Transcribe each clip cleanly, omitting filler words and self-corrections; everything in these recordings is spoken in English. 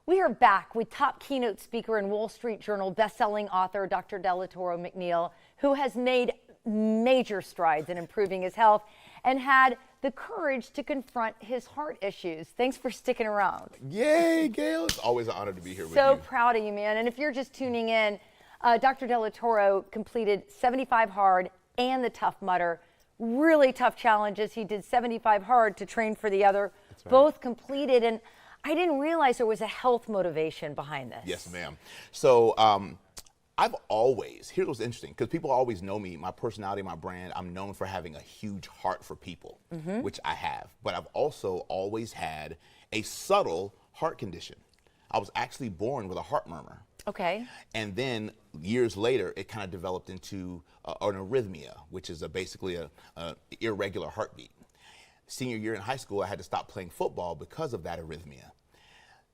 We are back with top keynote speaker and Wall Street Journal bestselling author Dr. Delatorro McNeal, who has made major strides in improving his health and had the courage to confront his heart issues. Thanks for sticking around. Yay, Gayle. It's always an honor to be here with you. So proud of you, man. And if you're just tuning in, Dr. Delatorro completed 75 hard and the Tough Mudder. Really tough challenges. He did 75 hard to train for the other. That's right. Both completed. And I didn't realize there was a health motivation behind this. Yes, ma'am. So I've always, here's what's interesting, because people always know me, my personality, my brand, I'm known for having a huge heart for people, which I have. But I've also always had a subtle heart condition. I was actually born with a heart murmur. Okay. And then years later, it kind of developed into an arrhythmia, which is basically a irregular heartbeat. Senior year in high school, I had to stop playing football because of that arrhythmia.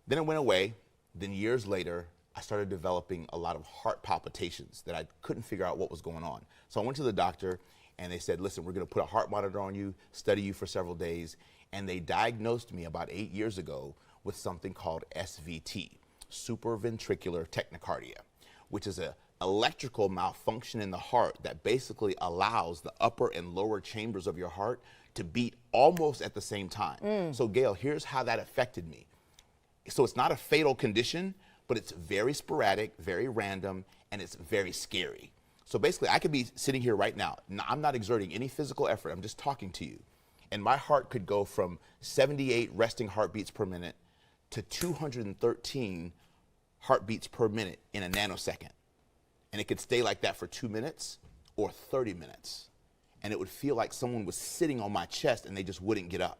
Then it went away. Then years later, I started developing a lot of heart palpitations that I couldn't figure out what was going on. So I went to the doctor and they said, listen, we're going to put a heart monitor on you, study you for several days. And they diagnosed me about 8 years ago with something called SVT, Supraventricular Tachycardia, which is an electrical malfunction in the heart that basically allows the upper and lower chambers of your heart to beat almost at the same time. So Gayle, here's how that affected me. So it's not a fatal condition, but it's very sporadic, very random, and it's very scary. So basically, I could be sitting here right now. I'm not exerting any physical effort. I'm just talking to you. And my heart could go from 78 resting heartbeats per minute to 213 heartbeats per minute in a nanosecond. And it could stay like that for 2 minutes or 30 minutes. And it would feel like someone was sitting on my chest and they just wouldn't get up.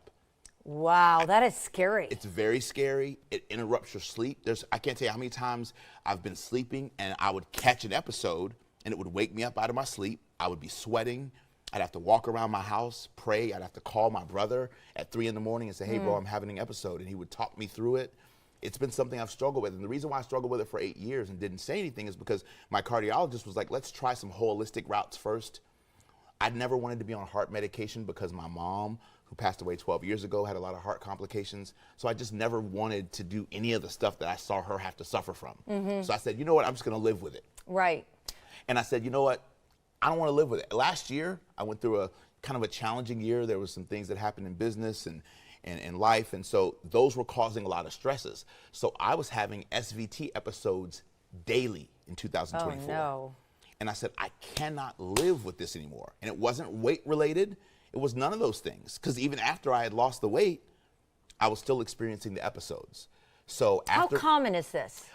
Wow, that is scary. It's very scary. It interrupts your sleep. I can't tell you how many times I've been sleeping and I would catch an episode and it would wake me up out of my sleep. I would be sweating. I'd have to walk around my house, pray. I'd have to call my brother at 3 in the morning and say, hey, bro, I'm having an episode. And he would talk me through it. It's been something I've struggled with. And the reason why I struggled with it for 8 years and didn't say anything is because my cardiologist was like, let's try some holistic routes first. I never wanted to be on heart medication because my mom, who passed away 12 years ago, had a lot of heart complications. So I just never wanted to do any of the stuff that I saw her have to suffer from. So I said, you know what, I'm just gonna live with it. Right. And I said, you know what, I don't wanna live with it. Last year, I went through a kind of a challenging year. There was some things that happened in business and life, and so those were causing a lot of stresses. So I was having SVT episodes daily in 2024. Oh, no. And I said, I cannot live with this anymore. And it wasn't weight related. It was none of those things. Because even after I had lost the weight, I was still experiencing the episodes. So after— How common is this?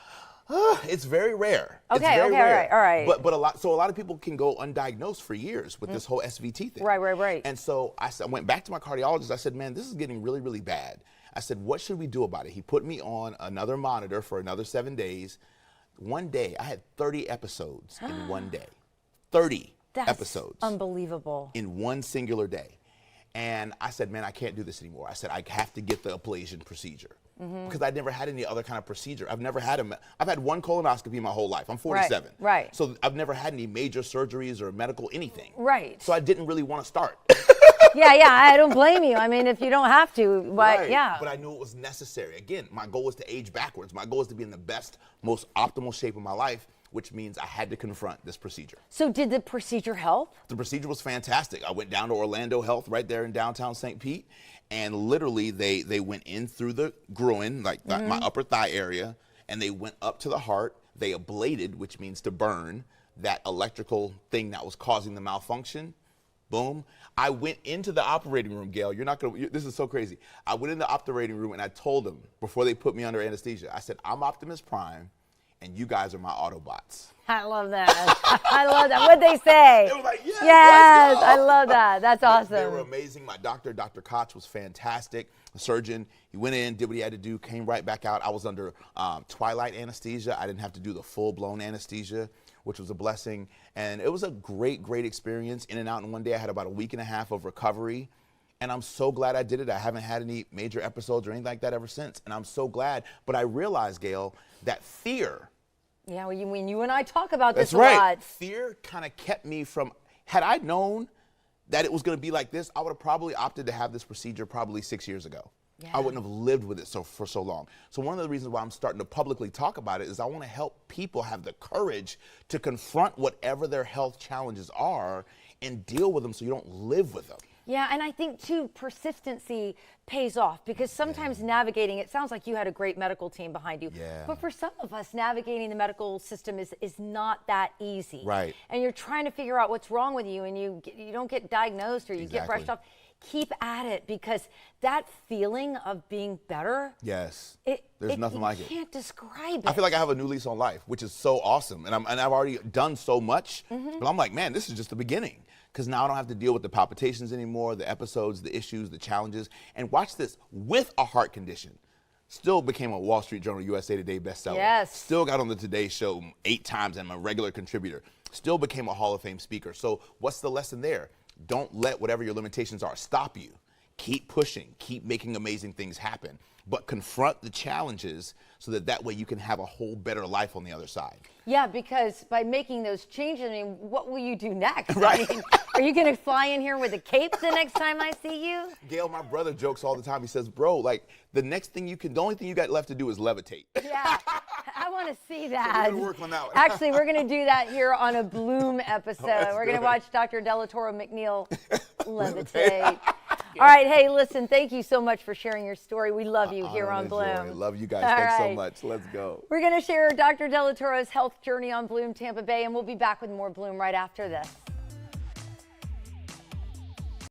It's very rare. Okay, it's very rare. all right. But a lot of people can go undiagnosed for years with this whole SVT thing. Right. And so I went back to my cardiologist. I said, man, this is getting really, really bad. I said, what should we do about it? He put me on another monitor for another 7 days. One day, I had 30 episodes in one day. 30 episodes. Unbelievable. In one singular day. And I said, man, I can't do this anymore. I said, I have to get the ablation procedure. Because I'd never had any other kind of procedure. I've had one colonoscopy my whole life. I'm 47. Right. So I've never had any major surgeries or medical anything. Right. So I didn't really want to start. Yeah, I don't blame you. I mean, if you don't have to, but right. yeah. But I knew it was necessary. Again, my goal was to age backwards. My goal is to be in the best, most optimal shape of my life, which means I had to confront this procedure. So did the procedure help? The procedure was fantastic. I went down to Orlando Health right there in downtown St. Pete, and literally they went in through the groin, like my upper thigh area, and they went up to the heart. They ablated, which means to burn, that electrical thing that was causing the malfunction. Boom. I went into the operating room, Gayle. This is so crazy. I went in the operating room and I told them before they put me under anesthesia, I said, I'm Optimus Prime and you guys are my Autobots. I love that. I love that. What'd they say? They were like, yes, I love that. That's awesome. They were amazing. My doctor, Dr. Koch, was fantastic. A surgeon. He went in, did what he had to do, came right back out. I was under twilight anesthesia. I didn't have to do the full-blown anesthesia, which was a blessing. And it was a great, great experience. In and out in one day. I had about a week and a half of recovery. And I'm so glad I did it. I haven't had any major episodes or anything like that ever since. And I'm so glad. But I realized, Gayle, that fear— Yeah, when you and I talk about this That's right. a lot. Fear kind of kept me from— had I known that it was going to be like this, I would have probably opted to have this procedure probably 6 years ago. I wouldn't have lived with it for so long. So one of the reasons why I'm starting to publicly talk about it is I want to help people have the courage to confront whatever their health challenges are and deal with them so you don't live with them. Yeah, and I think too, persistency pays off, because sometimes navigating, it sounds like you had a great medical team behind you, but for some of us, navigating the medical system is not that easy. Right. And you're trying to figure out what's wrong with you, and you don't get diagnosed or you get brushed off. Keep at it, because that feeling of being better, there's nothing like it. You can't describe it. I feel like I have a new lease on life, which is so awesome. And I've already done so much, but I'm like, man, this is just the beginning. Because now I don't have to deal with the palpitations anymore, the episodes, the issues, the challenges. And watch this, with a heart condition, still became a Wall Street Journal USA Today bestseller. Yes. Still got on the Today Show 8 times and I'm a regular contributor. Still became a Hall of Fame speaker. So what's the lesson there? Don't let whatever your limitations are stop you. Keep pushing, keep making amazing things happen, but confront the challenges so that way you can have a whole better life on the other side. Yeah, because by making those changes, I mean, what will you do next? Right. I mean, are you going to fly in here with a cape the next time I see you? Gayle, my brother jokes all the time. He says, bro, like the only thing you got left to do is levitate. Yeah, I want to see that. So we're going to work on that one. Actually, we're going to do that here on a Bloom episode. We're going to watch Dr. Delatorro McNeal levitate. All right, hey, listen, thank you so much for sharing your story. We love you here on Bloom. Love you guys. All Thanks right. so much. Let's go. We're going to share Dr. Delatoro's health journey on Bloom Tampa Bay, and we'll be back with more Bloom right after this.